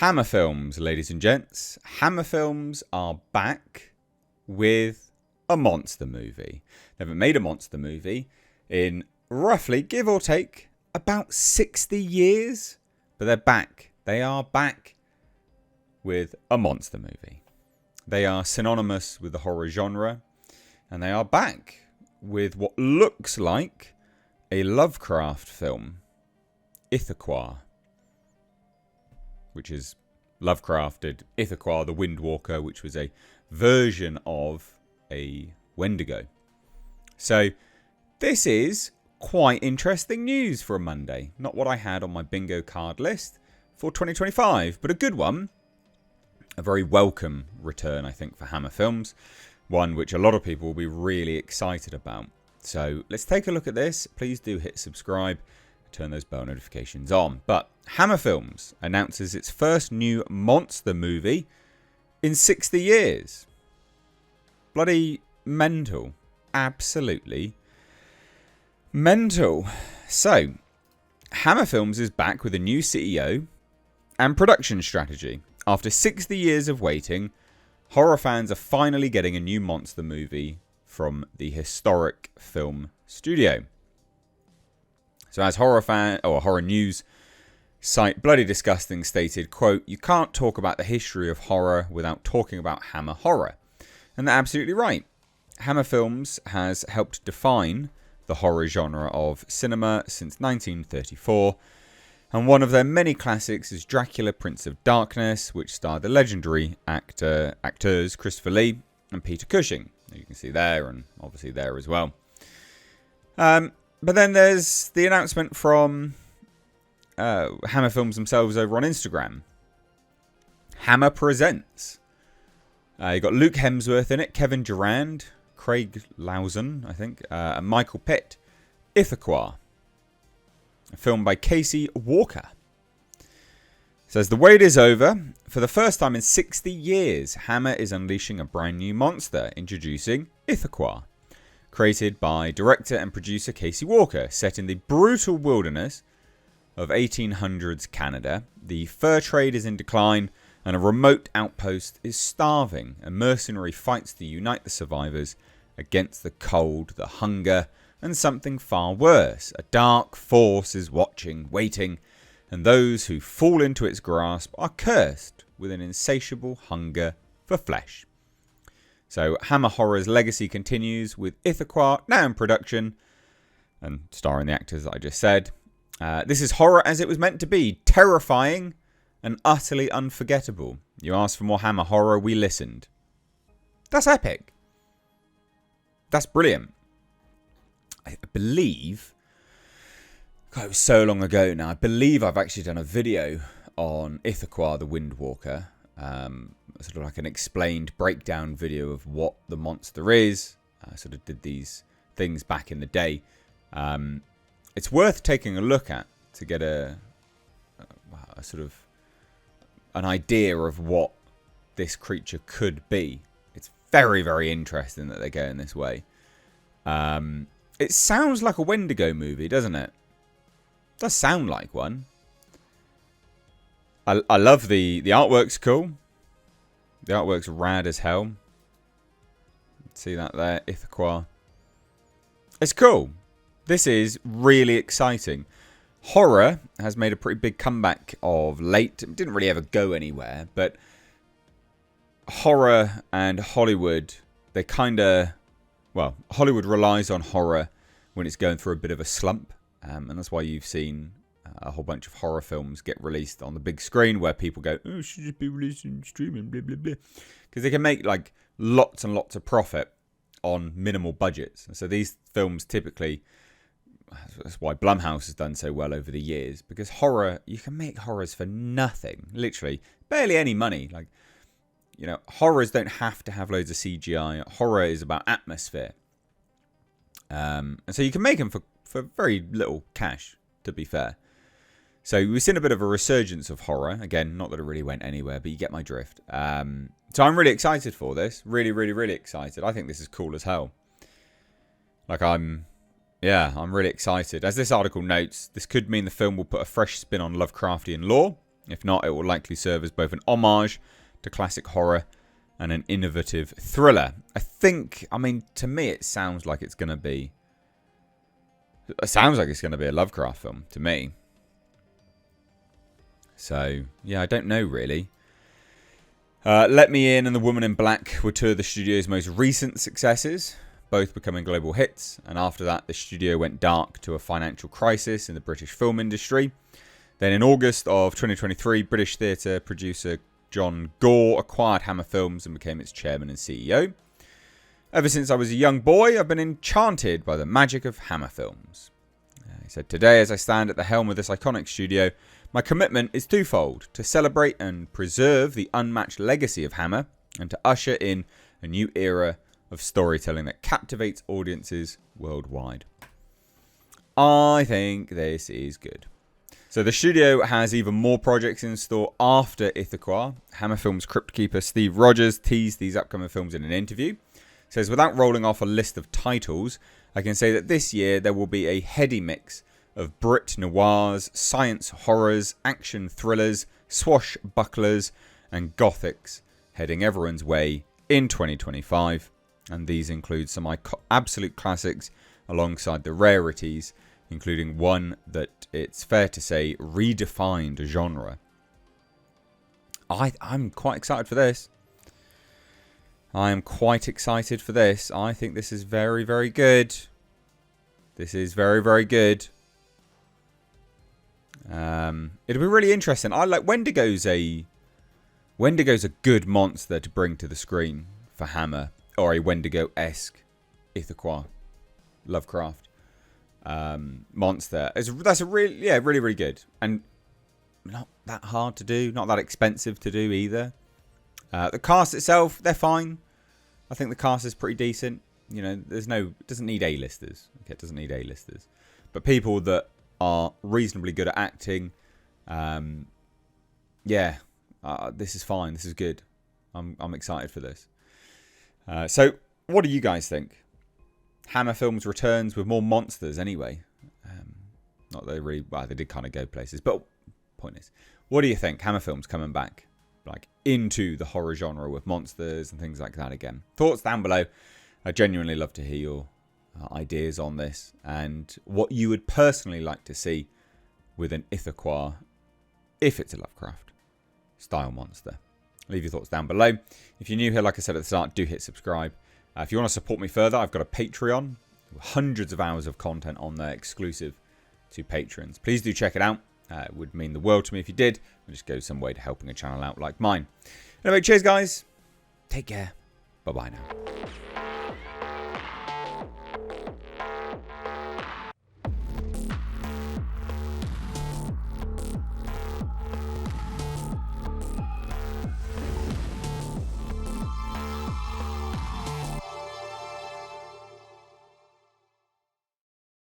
Hammer Films, ladies and gents. Hammer Films are back with a monster movie. They haven't made a monster movie in roughly, give or take, about 60 years. But they're back. They are back with a monster movie. They are synonymous with the horror genre. And they are back with what looks like a Lovecraft film, Ithaqua, which is Lovecraft did Ithaqua, the Windwalker, which was a version of a Wendigo. So this is quite interesting news for a Monday. Not what I had on my bingo card list for 2025, but a good one. A very welcome return, I think, for Hammer Films. One which a lot of people will be really excited about. So let's take a look at this. Please do hit subscribe. Turn those bell notifications on. But Hammer Films announces its first new monster movie in 60 years. Bloody mental. Absolutely mental. So, Hammer Films is back with a new CEO and production strategy. After 60 years of waiting, horror fans are finally getting a new monster movie from the historic film studio. So as horror news site Bloody Disgusting stated, quote, "You can't talk about the history of horror without talking about Hammer Horror." And they're absolutely right. Hammer Films has helped define the horror genre of cinema since 1934. And one of their many classics is Dracula, Prince of Darkness, which starred the legendary actors Christopher Lee and Peter Cushing. You can see there, and obviously there as well. But then there's the announcement from Hammer Films themselves over on Instagram. Hammer Presents. You got Luke Hemsworth in it, Kevin Durand, Craig Lawson, I think, and Michael Pitt. Ithaqua. A film by Casey Walker. It says, the wait is over. For the first time in 60 years, Hammer is unleashing a brand new monster, introducing Ithaqua. Created by director and producer Casey Walker, set in the brutal wilderness of 1800s Canada. The fur trade is in decline, and a remote outpost is starving. A mercenary fights to unite the survivors against the cold, the hunger, and something far worse. A dark force is watching, waiting, and those who fall into its grasp are cursed with an insatiable hunger for flesh. So Hammer Horror's legacy continues with Ithaqua now in production and starring the actors that I just said. This is horror as it was meant to be, terrifying and utterly unforgettable. You asked for more Hammer Horror, we listened. That's epic. That's brilliant. I believe, God, it was so long ago now, I believe I've actually done a video on Ithaqua, the Windwalker. Sort of like an explained breakdown video of what the monster is. I sort of did these things back in the day. It's worth taking a look at to get a sort of an idea of what this creature could be. It's very, very interesting that they're going this way. It sounds like a Wendigo movie, doesn't it? It does sound like one. I love the artwork's cool. The artwork's rad as hell. See that there? Ithaqua. It's cool. This is really exciting. Horror has made a pretty big comeback of late. It didn't really ever go anywhere, but horror and Hollywood, they kind of... Well, Hollywood relies on horror when it's going through a bit of a slump. And that's why you've seen a whole bunch of horror films get released on the big screen where people go, oh, it should just be released in streaming, blah, blah, blah. Because they can make like lots and lots of profit on minimal budgets. And so these films typically, that's why Blumhouse has done so well over the years. Because horror, you can make horrors for nothing. Literally, barely any money. Like, you know, horrors don't have to have loads of CGI. Horror is about atmosphere. And so you can make them for very little cash, to be fair. So we've seen a bit of a resurgence of horror. Again, not that it really went anywhere, but you get my drift. So I'm really excited for this. Really, really, really excited. I think this is cool as hell. Like I'm really excited. As this article notes, this could mean the film will put a fresh spin on Lovecraftian lore If not, it will likely serve as both an homage to classic horror and an innovative thriller. I mean, to me, it sounds like it's going to be... It sounds like it's going to be a Lovecraft film, to me. So, yeah, I don't know, really. Let Me In and The Woman in Black were two of the studio's most recent successes, both becoming global hits. And after that, the studio went dark to a financial crisis in the British film industry. Then in August of 2023, British theatre producer John Gore acquired Hammer Films and became its chairman and CEO. Ever since I was a young boy, I've been enchanted by the magic of Hammer Films. He said, today, as I stand at the helm of this iconic studio, my commitment is twofold: to celebrate and preserve the unmatched legacy of Hammer, and to usher in a new era of storytelling that captivates audiences worldwide. I think this is good. So the studio has even more projects in store after Ithaqua. Hammer Films crypt keeper Steve Rogers teased these upcoming films in an interview. Says, without rolling off a list of titles, I can say that this year there will be a heady mix of Brit noirs, science horrors, action thrillers, swashbucklers, and gothics heading everyone's way in 2025. And these include some absolute classics alongside the rarities, including one that it's fair to say redefined a genre. I'm quite excited for this. I am quite excited for this. I think this is very, very good. This is very, very good. It'll be really interesting. I like Wendigo's a good monster to bring to the screen for Hammer, or a Wendigo-esque Ithaqua Lovecraft monster. That's a really, really good, and not that hard to do, not that expensive to do either. The cast itself, they're fine. I think the cast is pretty decent. You know, it doesn't need A-listers. Okay, it doesn't need A-listers. But people that are reasonably good at acting, this is fine. This is good. I'm excited for this. So, what do you guys think? Hammer Films returns with more monsters anyway. Not that they really... Well, they did kind of go places. But point is, what do you think? Hammer Films coming back, like, into the horror genre with monsters and things like that again. Thoughts down below. I genuinely love to hear your ideas on this and what you would personally like to see with an Ithaqua, if it's a Lovecraft style monster. Leave your thoughts down below. If you're new here, like I said at the start, do hit subscribe. If you want to support me further, I've got a Patreon. Hundreds of hours of content on there exclusive to patrons. Please do check it out. It would mean the world to me if you did. It just goes some way to helping a channel out like mine. Anyway, cheers guys. Take care. Bye-bye now.